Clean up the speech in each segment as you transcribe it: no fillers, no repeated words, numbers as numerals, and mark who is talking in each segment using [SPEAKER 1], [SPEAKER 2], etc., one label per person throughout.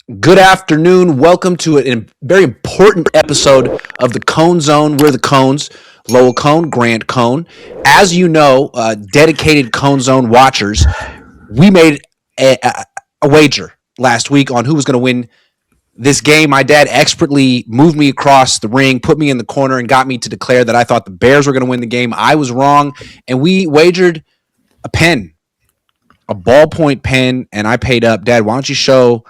[SPEAKER 1] Good afternoon. Welcome to a very important episode of the Cohn Zone. We're the Cohns, Lowell Cohn, Grant Cohn. As you know, dedicated Cohn Zone watchers, we made a wager last week on who was going to win this game. My dad expertly moved me across the ring, put me in the corner, and got me to declare that I thought the Bears were going to win the game. I was wrong, and we wagered a pen, a ballpoint pen, and I paid up. Dad, why don't you show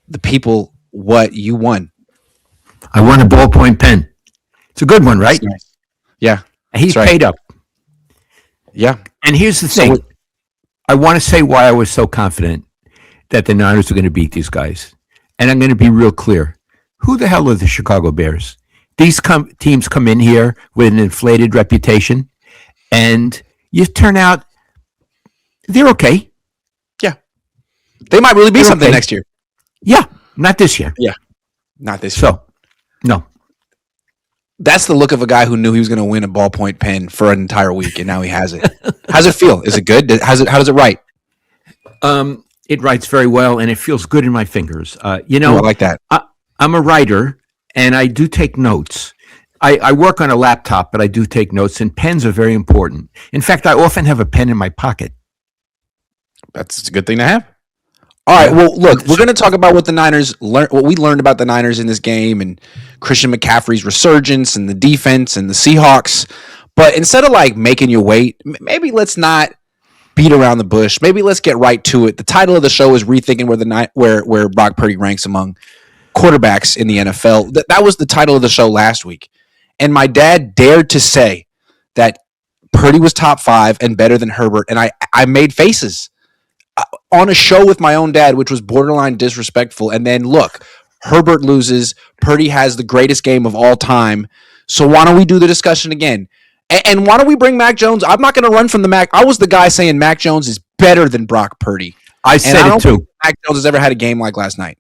[SPEAKER 1] the people what you won?
[SPEAKER 2] I won a ballpoint pen. It's a good one, right?
[SPEAKER 1] Nice. Yeah.
[SPEAKER 2] He's
[SPEAKER 1] right.
[SPEAKER 2] paid up.
[SPEAKER 1] Yeah.
[SPEAKER 2] And here's the thing. I want to say why I was so confident that the Niners are going to beat these guys. And I'm going to be real clear. Who the hell are the Chicago Bears? These teams come in here with an inflated reputation, and you turn out they're okay.
[SPEAKER 1] Yeah. They might really be
[SPEAKER 2] They're
[SPEAKER 1] something
[SPEAKER 2] okay.
[SPEAKER 1] next year.
[SPEAKER 2] Yeah. Not this year.
[SPEAKER 1] Yeah. Not this year.
[SPEAKER 2] So, no.
[SPEAKER 1] That's the look of a guy who knew he was going to win a ballpoint pen for an entire week, and now he has it. How's it feel? Is it good? How does it write?
[SPEAKER 2] It writes very well, and it feels good in my fingers.
[SPEAKER 1] I like that.
[SPEAKER 2] I'm a writer, and I do take notes. I work on a laptop, but I do take notes, and pens are very important. In fact, I often have a pen in my pocket.
[SPEAKER 1] That's a good thing to have. All right. Well, look, we're going to talk about what the Niners learned, what we learned about the Niners in this game, and Christian McCaffrey's resurgence, and the defense, and the Seahawks. But instead of making you wait, maybe let's not beat around the bush. Maybe let's get right to it. The title of the show is rethinking where Brock Purdy ranks among quarterbacks in the NFL. That was the title of the show last week, and my dad dared to say that Purdy was top 5 and better than Herbert, and I made faces on a show with my own dad, which was borderline disrespectful. And then look, Herbert loses. Purdy has the greatest game of all time. So why don't we do the discussion again? And why don't we bring Mac Jones? I'm not going to run from the Mac. I was the guy saying Mac Jones is better than Brock Purdy.
[SPEAKER 2] I said it too.
[SPEAKER 1] Think Mac Jones has ever had a game like last night.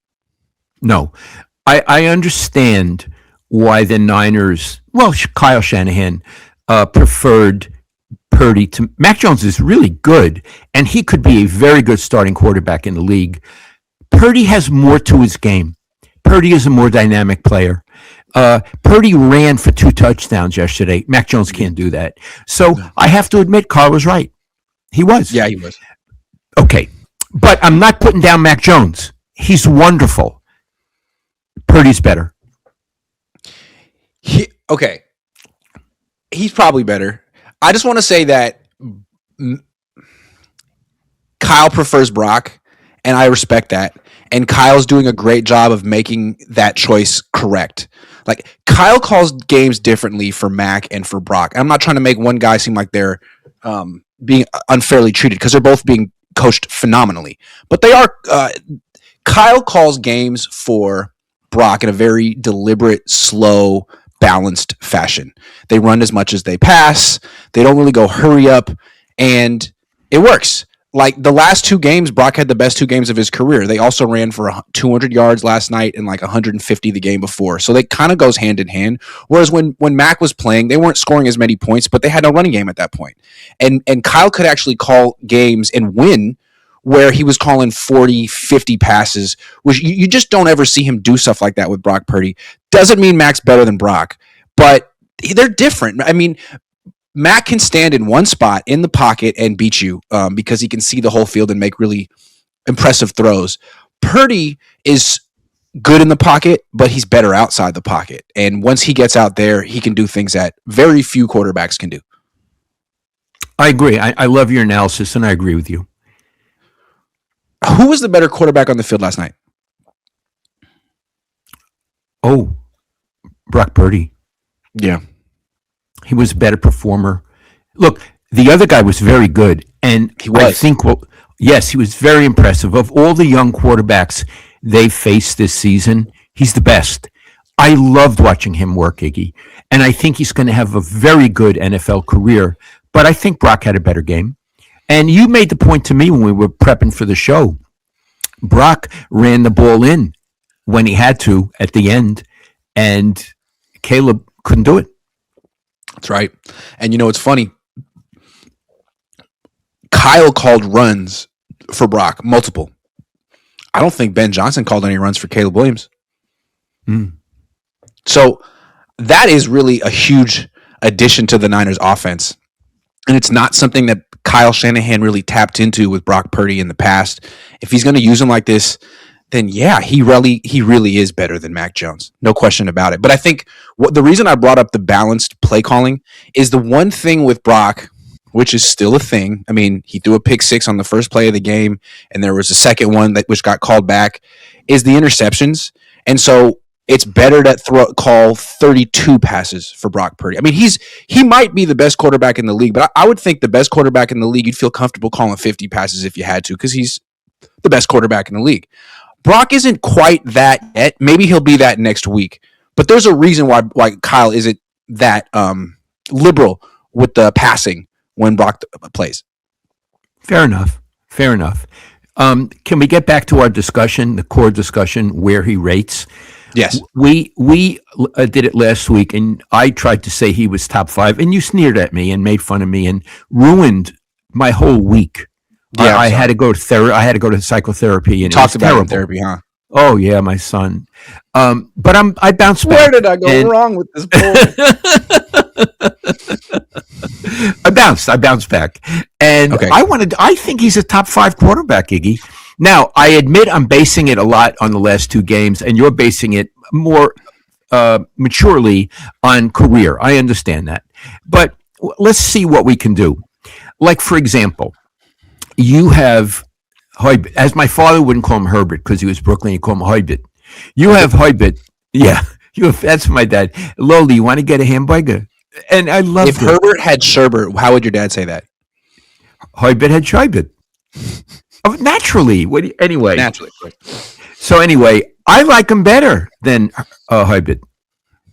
[SPEAKER 2] No. I understand why the Niners, Kyle Shanahan, preferred Purdy to Mac Jones is really good, and he could be a very good starting quarterback in the league. Purdy has more to his game. Purdy is a more dynamic player. Purdy ran for 2 touchdowns yesterday. Mac Jones can't do that. So I have to admit, Carl was right. He was.
[SPEAKER 1] Yeah, he was.
[SPEAKER 2] Okay, but I'm not putting down Mac Jones. He's wonderful. Purdy's better.
[SPEAKER 1] He's probably better. I just want to say that Kyle prefers Brock, and I respect that. And Kyle's doing a great job of making that choice correct. Kyle calls games differently for Mac and for Brock. I'm not trying to make one guy seem like they're being unfairly treated, because they're both being coached phenomenally. But they are. Kyle calls games for Brock in a very deliberate, slow, balanced fashion. They run as much as they pass. They don't really go hurry up, and it works. The last 2 games, Brock had the best 2 games of his career. They also ran for 200 yards last night and 150 the game before. So they kind of goes hand in hand. Whereas when Mac was playing, they weren't scoring as many points, but they had no running game at that point. And Kyle could actually call games and win where he was calling 40, 50 passes, which you just don't ever see him do stuff like that with Brock Purdy. Doesn't mean Mac's better than Brock, but they're different. I mean, Mac can stand in one spot in the pocket and beat you because he can see the whole field and make really impressive throws. Purdy is good in the pocket, but he's better outside the pocket. And once he gets out there, he can do things that very few quarterbacks can do.
[SPEAKER 2] I agree. I love your analysis, and I agree with you.
[SPEAKER 1] Who was the better quarterback on the field last night?
[SPEAKER 2] Oh, Brock Purdy.
[SPEAKER 1] Yeah.
[SPEAKER 2] He was a better performer. Look, the other guy was very good. And
[SPEAKER 1] he was.
[SPEAKER 2] I think, yes, he was very impressive. Of all the young quarterbacks they faced this season, he's the best. I loved watching him work, Iggy. And I think he's going to have a very good NFL career. But I think Brock had a better game. And you made the point to me when we were prepping for the show. Brock ran the ball in when he had to at the end, and Caleb couldn't do it.
[SPEAKER 1] That's right. And it's funny. Kyle called runs for Brock, multiple. I don't think Ben Johnson called any runs for Caleb Williams.
[SPEAKER 2] Mm.
[SPEAKER 1] So that is really a huge addition to the Niners offense. And it's not something that Kyle Shanahan really tapped into with Brock Purdy in the past. If he's going to use him like this, then yeah, he really is better than Mac Jones. No question about it. But I think the reason I brought up the balanced play calling is the one thing with Brock, which is still a thing. I mean, he threw a pick six on the first play of the game, and there was a second one which got called back, is the interceptions. And so it's better to call 32 passes for Brock Purdy. I mean, he might be the best quarterback in the league, but I would think the best quarterback in the league, you'd feel comfortable calling 50 passes if you had to, because he's the best quarterback in the league. Brock isn't quite that yet. Maybe he'll be that next week. But there's a reason why Kyle isn't that liberal with the passing when Brock plays.
[SPEAKER 2] Fair enough. Can we get back to our discussion, the core discussion, where he rates?
[SPEAKER 1] Yes.
[SPEAKER 2] We did it last week, and I tried to say he was top 5, and you sneered at me and made fun of me and ruined my whole week. Yeah, I had to go to therapy. I had to go to psychotherapy, and
[SPEAKER 1] talked about it in therapy, huh?
[SPEAKER 2] Oh yeah, my son. But I bounced back.
[SPEAKER 1] Where did I go wrong with this boy?
[SPEAKER 2] I bounced back, and
[SPEAKER 1] okay.
[SPEAKER 2] I think he's a top 5 quarterback, Iggy. Now, I admit I'm basing it a lot on the last 2 games, and you're basing it more maturely on career. I understand that, but let's see what we can do. Like, for example, you have Heubert, as my father wouldn't call him Herbert because he was Brooklyn. He called him Heubert. You have Heubert. Yeah, that's my dad. Loli, you want to get a hamburger? And I love.
[SPEAKER 1] If Herbert had Sherbert, how would your dad say that?
[SPEAKER 2] Heubert had Sherbert. Naturally. Anyway.
[SPEAKER 1] Naturally.
[SPEAKER 2] So anyway, I like him better than Heubert.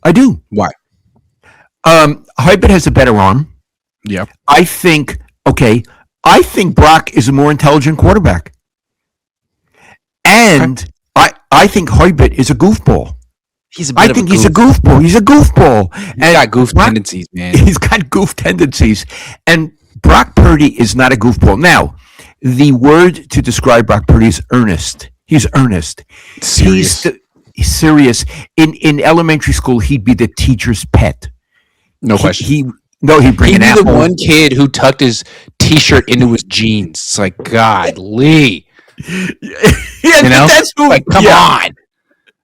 [SPEAKER 2] I do.
[SPEAKER 1] Why?
[SPEAKER 2] Heubert has a better arm.
[SPEAKER 1] Yeah.
[SPEAKER 2] I think Brock is a more intelligent quarterback. And I think Heubert is a goofball. He's a goofball. He's a goofball.
[SPEAKER 1] He's got goof tendencies, man.
[SPEAKER 2] He's got goof tendencies. And Brock Purdy is not a goofball. Now, the word to describe Brock Purdy is earnest. He's earnest.
[SPEAKER 1] Serious.
[SPEAKER 2] He's serious. In elementary school, he'd be the teacher's pet.
[SPEAKER 1] No question.
[SPEAKER 2] He'd bring an apple.
[SPEAKER 1] He'd be the one kid who tucked his T-shirt into his jeans. It's like, God, Lee.
[SPEAKER 2] Yeah, that's who.
[SPEAKER 1] Like, come on.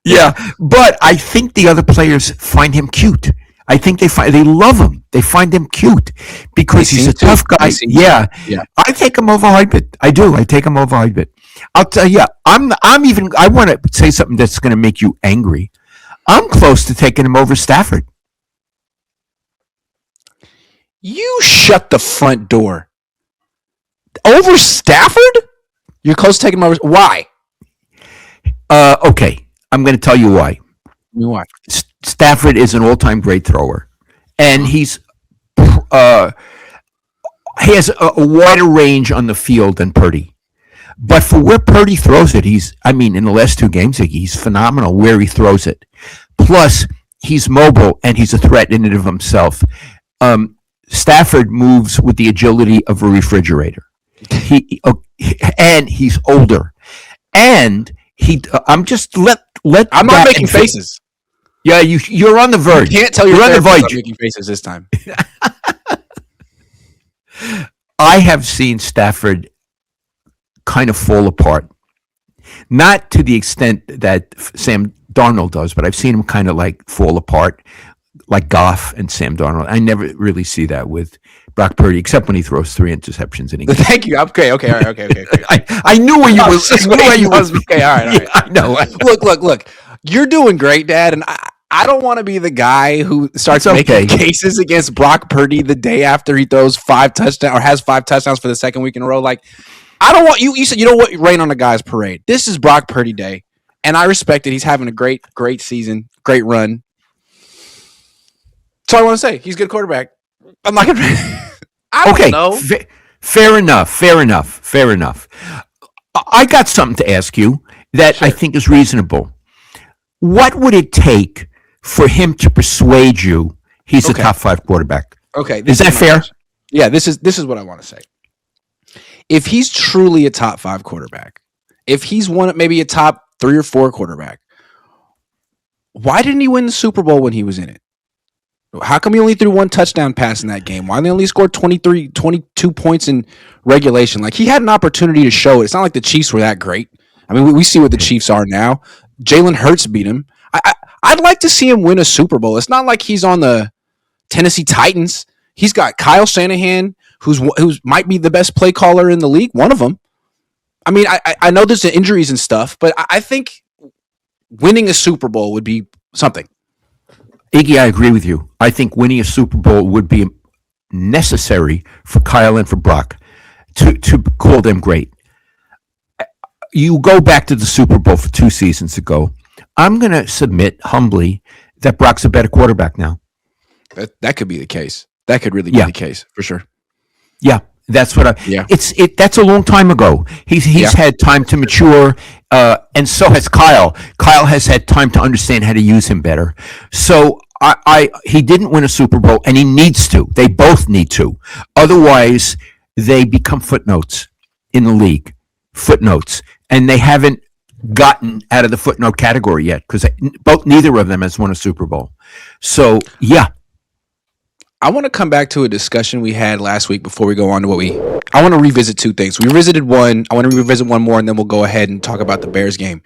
[SPEAKER 2] Yeah, but I think the other players find him cute. I think they love him. They find him cute because he's a tough guy. Yeah. I take him over Heubert. I do. I take him over Heubert. I'll tell you. I want to say something that's going to make you angry. I'm close to taking him over Stafford.
[SPEAKER 1] You shut the front door. Over Stafford? You're close to taking him over. Why?
[SPEAKER 2] Okay. I'm going to tell you why.
[SPEAKER 1] Why?
[SPEAKER 2] Stafford is an all-time great thrower, and he has a wider range on the field than Purdy. But for where Purdy throws it, in the last 2 games, he's phenomenal where he throws it. Plus, he's mobile, and he's a threat in and of himself. Stafford moves with the agility of a refrigerator. And he's older. And I'm not making faces. Yeah, you're on the verge.
[SPEAKER 1] You can't tell you're on the verge. Making faces this time.
[SPEAKER 2] I have seen Stafford kind of fall apart. Not to the extent that Sam Darnold does, but I've seen him kind of like fall apart, like Goff and Sam Darnold. I never really see that with Brock Purdy, except when he throws 3 interceptions in a game.
[SPEAKER 1] Thank you. Okay. All right. Okay.
[SPEAKER 2] I knew where you was.
[SPEAKER 1] Okay. All right.
[SPEAKER 2] Yeah, I know.
[SPEAKER 1] Look. You're doing great, Dad, and I don't want to be the guy who starts making cases against Brock Purdy the day after he throws 5 touchdowns or has 5 touchdowns for the second week in a row. Like, I don't want you. You said you don't want rain on the guy's parade. This is Brock Purdy day, and I respect it. He's having a great season, great run. So I want to say he's a good quarterback. I'm not gonna. I don't know.
[SPEAKER 2] Fair enough. I got something to ask you that I think is reasonable. What would it take for him to persuade you he's a top 5 quarterback?
[SPEAKER 1] Okay,
[SPEAKER 2] is that fair?
[SPEAKER 1] Yeah, this is what I want to say. If he's truly a top 5 quarterback, if he's one maybe a top 3 or 4 quarterback, why didn't he win the Super Bowl when he was in it? How come he only threw 1 touchdown pass in that game? Why they only scored 22 points in regulation? Like, he had an opportunity to show it. It's not like the Chiefs were that great. I mean, we see what the Chiefs are now. Jalen Hurts beat him. I'd like to see him win a Super Bowl. It's not like he's on the Tennessee Titans. He's got Kyle Shanahan, who's might be the best play caller in the league, one of them. I mean, I know there's the injuries and stuff, but I think winning a Super Bowl would be something.
[SPEAKER 2] Iggy, I agree with you. I think winning a Super Bowl would be necessary for Kyle and for Brock to call them great. You go back to the Super Bowl for 2 seasons ago. I'm going to submit humbly that Brock's a better quarterback now.
[SPEAKER 1] That could be the case. That could really be the case for sure.
[SPEAKER 2] Yeah, that's what that's a long time ago. He's had time to mature, and so has Kyle. Kyle has had time to understand how to use him better. So he didn't win a Super Bowl, and he needs to. They both need to. Otherwise, they become footnotes in the league. Footnotes, and they haven't gotten out of the footnote category yet because neither of them has won a Super Bowl. So yeah.
[SPEAKER 1] I want to come back to a discussion we had last week before we go on to I want to revisit 2 things. We revisited one. I want to revisit one more, and then we'll go ahead and talk about the Bears game.